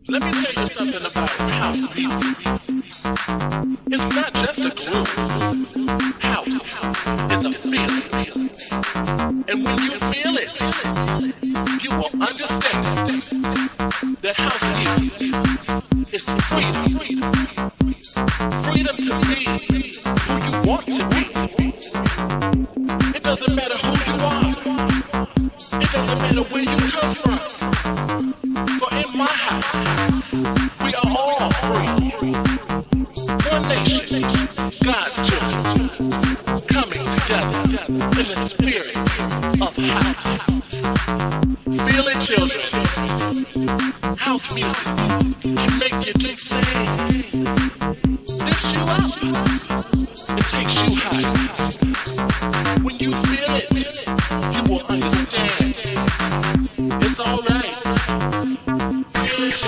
Let me tell you something about house music. It's not just a groove. House is a feeling. And when you feel it, you will understand that house music is freedom. Freedom to be who you want to be. It doesn't matter who you are. It doesn't matter where you come from. For in my house, we are all free. One nation, God's children, coming together in the spirit of house. Feel it, children. House music can make you do things. Lifts you up. It takes you high. When you feel it, you will understand. It's alright. Feel it.